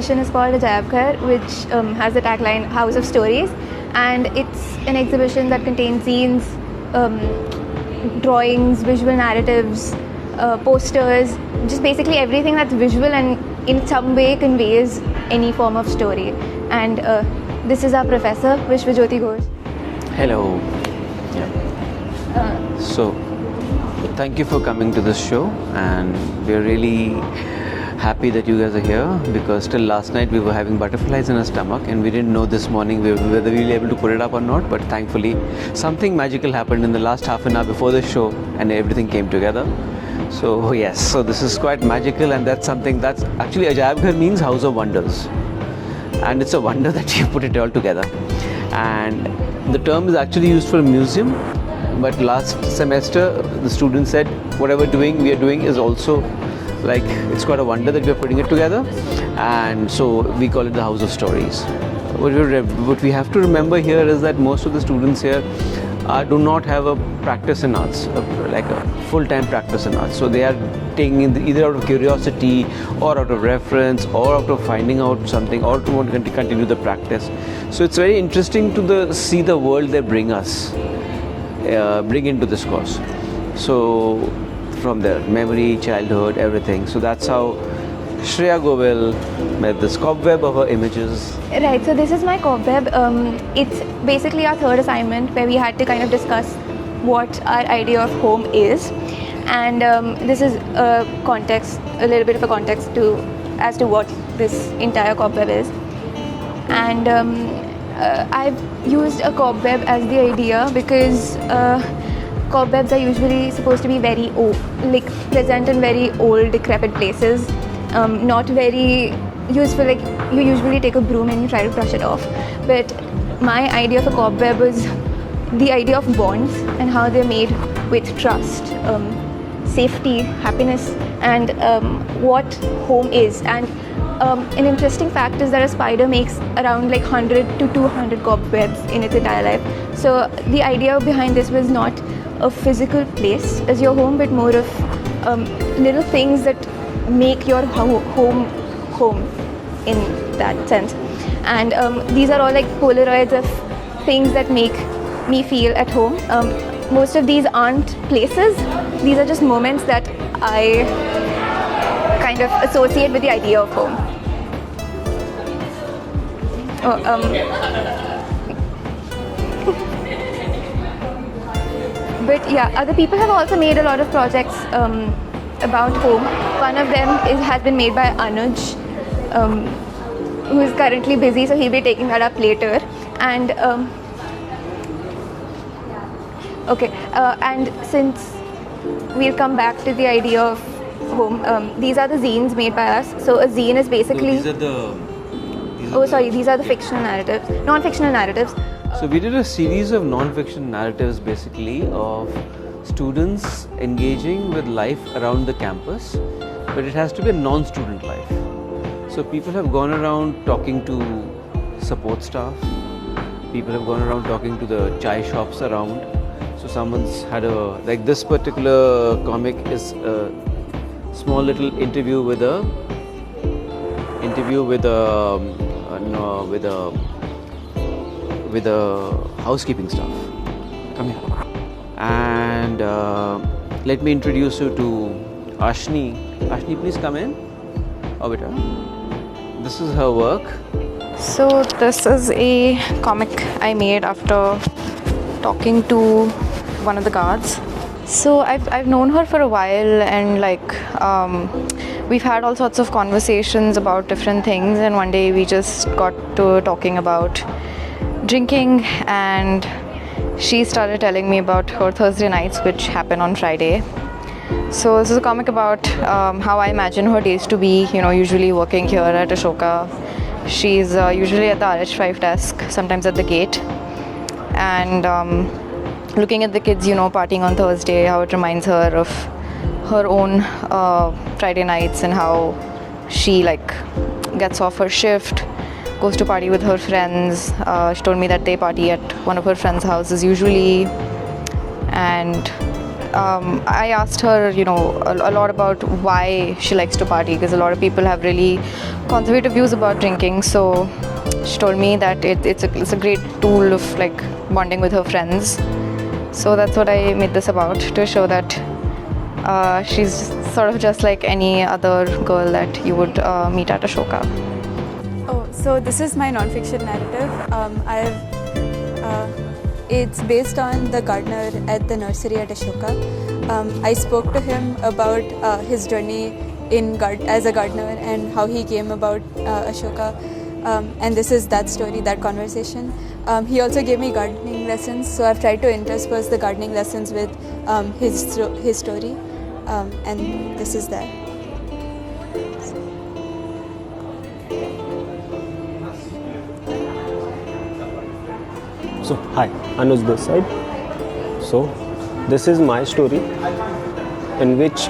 exhibition is called Ajayabghar, which has the tagline House of Stories, and it's an exhibition that contains zines, drawings, visual narratives, posters, just basically everything that's visual and in some way conveys any form of story. And this is our professor, Vishwajyoti Ghosh. Hello. So, thank you for coming to this show, and we're really happy that you guys are here, because till last night we were having butterflies in our stomach and we didn't know this morning whether we'll be able to put it up or not, but thankfully something magical happened in the last half an hour before the show and everything came together. So yes, so this is quite magical, and that's something that's actually Ajayabghar means House of Wonders, and it's a wonder that you put it all together. And the term is actually used for a museum, but last semester the students said whatever we are doing is also like, it's quite a wonder that we are putting it together, and so we call it the House of Stories. What we have to remember here is that most of the students here do not have a practice in arts, like a full-time practice in arts. So they are taking it either out of curiosity or out of reference or out of finding out something, or to want to continue the practice. So it's very interesting to see the world they bring into this course. So from their memory, childhood, everything. So that's how Shreya Govil made this cobweb of her images. Right, so this is my cobweb. It's basically our third assignment where we had to kind of discuss what our idea of home is. And this is a little bit of a context as to what this entire cobweb is. And I've used a cobweb as the idea because cobwebs are usually supposed to be very present in very old, decrepit places, not very useful. Like, you usually take a broom and you try to brush it off. But my idea of a cobweb was the idea of bonds and how they're made with trust, safety, happiness, and what home is. And an interesting fact is that a spider makes around like 100 to 200 cobwebs in its entire life. So the idea behind this was not a physical place as your home, but more of little things that make your home in that sense. And these are all like Polaroids of things that make me feel at home. Most of these aren't places, these are just moments that I kind of associate with the idea of home. But yeah, other people have also made a lot of projects about home. One of them has been made by Anuj, who is currently busy, so he'll be taking that up later. And and since we'll come back to the idea of home, these are the zines made by us. So a zine is basically... these are the fictional narratives, non-fictional narratives. So we did a series of non-fiction narratives basically of students engaging with life around the campus, but it has to be a non-student life. So people have gone around talking to support staff, people have gone around talking to the chai shops around. So someone's had like this particular comic is a small little interview with a housekeeping staff. Come here. And let me introduce you to Ashni. Ashni, please come in. Oh, beta. This is her work. So this is a comic I made after talking to one of the guards. So I've known her for a while, and we've had all sorts of conversations about different things, and one day we just got to talking about drinking, and she started telling me about her Thursday nights, which happen on Friday. So this is a comic about how I imagine her days to be, usually working here at Ashoka. She's usually at the RH5 desk, sometimes at the gate, and looking at the kids, partying on Thursday, how it reminds her of her own Friday nights and how she gets off her shift, goes to party with her friends. She told me that they party at one of her friends' houses usually, and I asked her, a lot about why she likes to party, because a lot of people have really conservative views about drinking. So she told me that it's a great tool of like bonding with her friends. So that's what I made this about, to show that she's sort of just like any other girl that you would meet at Ashoka. Oh, so this is my non-fiction narrative. It's based on the gardener at the nursery at Ashoka. I spoke to him about his journey as a gardener and how he came about Ashoka. And this is that story, that conversation. He also gave me gardening lessons, so I've tried to intersperse the gardening lessons with his story, and this is that. So hi, Anuj this side. So this is my story, in which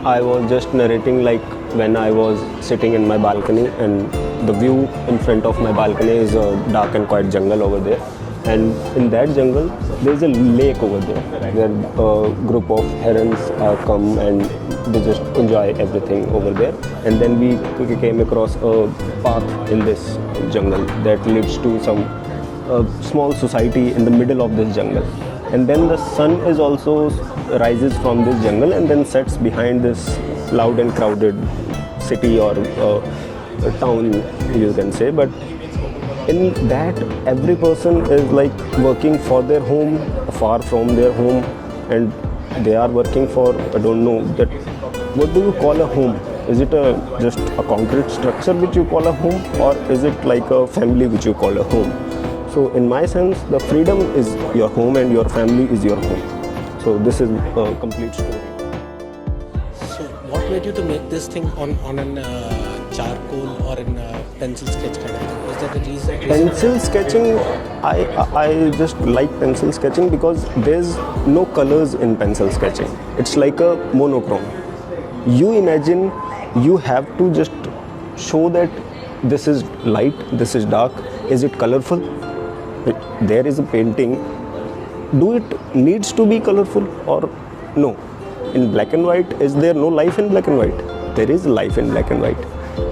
I was just narrating like when I was sitting in my balcony, and the view in front of my balcony is a dark and quiet jungle over there, and in that jungle there is a lake over there where a group of herons come and they just enjoy everything over there. And then we came across a path in this jungle that leads to some small society in the middle of this jungle, and then the sun is also rises from this jungle and then sets behind this loud and crowded city or town, you can say. But in that, every person is like working for their home, far from their home, and they are working for, I don't know, that what do you call a home? Is it just a concrete structure which you call a home, or is it like a family which you call a home? So in my sense, the freedom is your home and your family is your home. So this is a complete story. So what made you to make this thing on an charcoal or in pencil sketch kind of thing? Was that the reason? Pencil sketching, I just like pencil sketching because there's no colors in pencil sketching. It's like a monochrome. You imagine you have to just show that this is light, this is dark, is it colorful? There is a painting, do it needs to be colorful or no? In black and white, is there no life in black and white? There is life in black and white.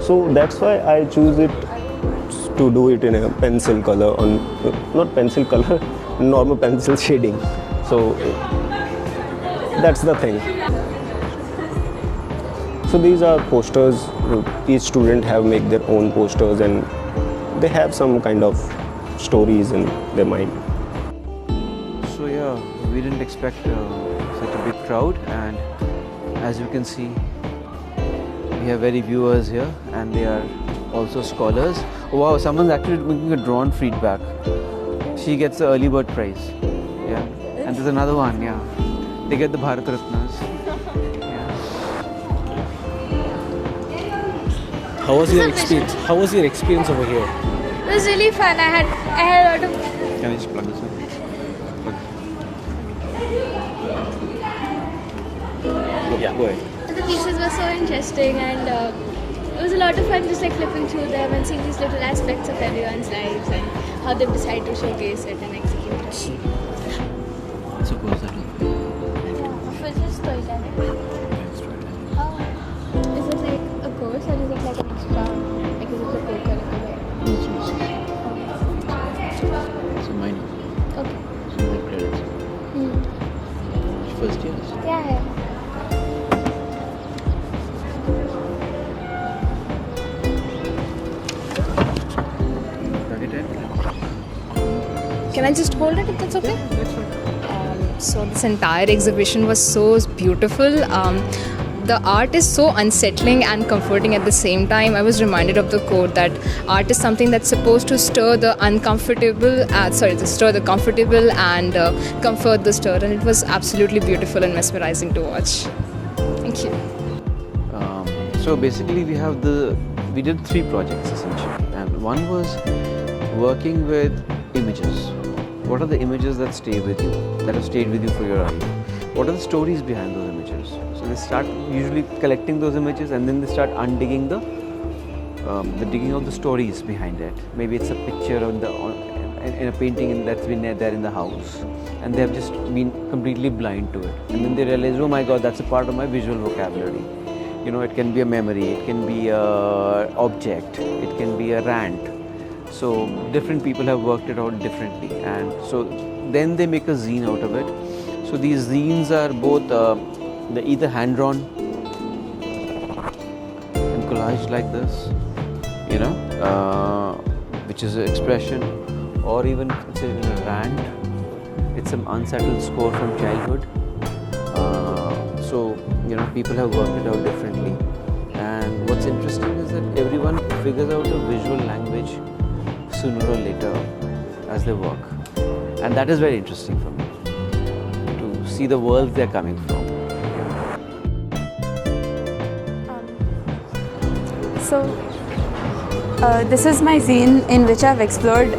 So that's why I choose it to do it in a pencil color, not pencil color, normal pencil shading. So that's the thing. So these are posters. Each student have made their own posters and they have some kind of stories in their mind. So yeah, we didn't expect such a big crowd, and as you can see, we have very viewers here and they are also scholars. Oh, wow, someone's actually making a drawn feedback. She gets the early bird prize. Yeah, and there's another one. Yeah, they get the Bharat Ratnas. How was your experience? How was your experience over here? It was really fun. I had a lot of. Can I just plug this in? Yeah, go ahead. The pieces were so interesting, and it was a lot of fun just like flipping through them and seeing these little aspects of everyone's lives and how they decide to showcase it and execute it. So close that For just storytelling. Is it like a course or is it like an extra? Like is it a co-curricular? So minor. Okay. So like credits. First year? Yeah. Can I just hold it if that's okay? So this entire exhibition was so beautiful. The art is so unsettling and comforting at the same time. I was reminded of the quote that art is something that's supposed to stir the uncomfortable, stir the comfortable and comfort the stirred. And it was absolutely beautiful and mesmerizing to watch. Thank you. So basically we did 3 projects essentially, and one was working with images. What are the images that stay with you, that have stayed with you for your life? What are the stories behind those images? So they start usually collecting those images and then they start undigging the digging out the stories behind it. Maybe it's a picture in a painting that's been there in the house, and they have just been completely blind to it, and then they realize, oh my God, that's a part of my visual vocabulary. You know, it can be a memory, it can be a object, it can be a rant. So different people have worked it out differently, and so then they make a zine out of it. So these zines are both they're either hand-drawn and collaged like this, you know, which is an expression, or even it's a rant. It's some unsettled score from childhood. So you know, people have worked it out differently. And what's interesting is that everyone figures out a visual language sooner or later as they work, and that is very interesting for me, to see the world they're coming from. This is my zine in which I've explored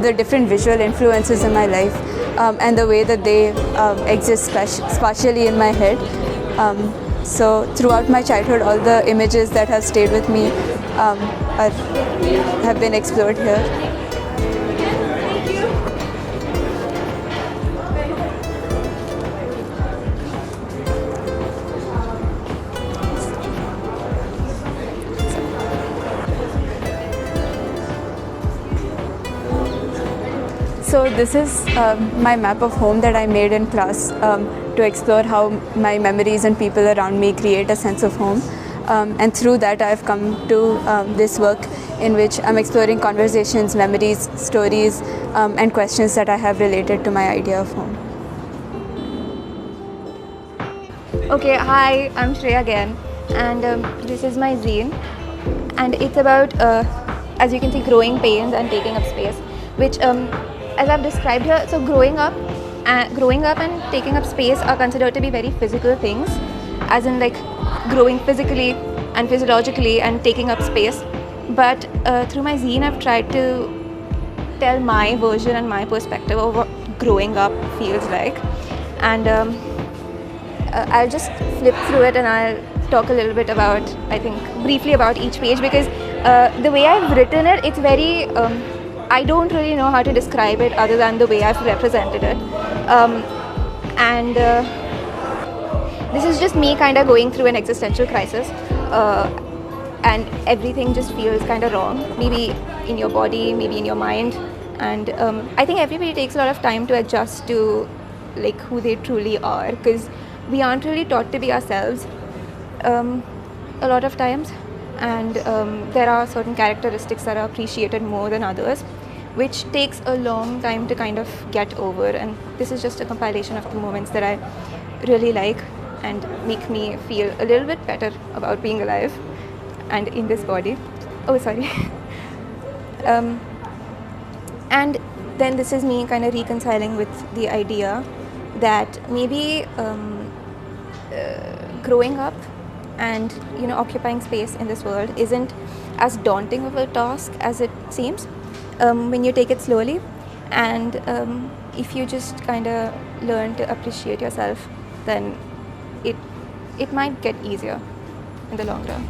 the different visual influences in my life and the way that they exist spatially in my head. So throughout my childhood, all the images that have stayed with me have been explored here. So this is my map of home that I made in class to explore how my memories and people around me create a sense of home. And through that I've come to this work in which I'm exploring conversations, memories, stories, and questions that I have related to my idea of home. Okay, hi, I'm Shreya again, and this is my zine, and it's about, as you can see, growing pains and taking up space, which, as I've described here, so growing up and taking up space are considered to be very physical things, as in like growing physically and physiologically and taking up space. But through my zine, I've tried to tell my version and my perspective of what growing up feels like, and I'll just flip through it and I'll talk a little bit about, I think, briefly about each page, because the way I've written it, it's very, I don't really know how to describe it other than the way I've represented it. And this is just me kind of going through an existential crisis, and everything just feels kind of wrong, maybe in your body, maybe in your mind. And I think everybody takes a lot of time to adjust to like who they truly are, because we aren't really taught to be ourselves a lot of times, and there are certain characteristics that are appreciated more than others, which takes a long time to kind of get over. And this is just a compilation of the moments that I really like and make me feel a little bit better about being alive and in this body. Oh, sorry. And then this is me kind of reconciling with the idea that maybe growing up and occupying space in this world isn't as daunting of a task as it seems when you take it slowly, and if you just kind of learn to appreciate yourself, then it might get easier in the long run.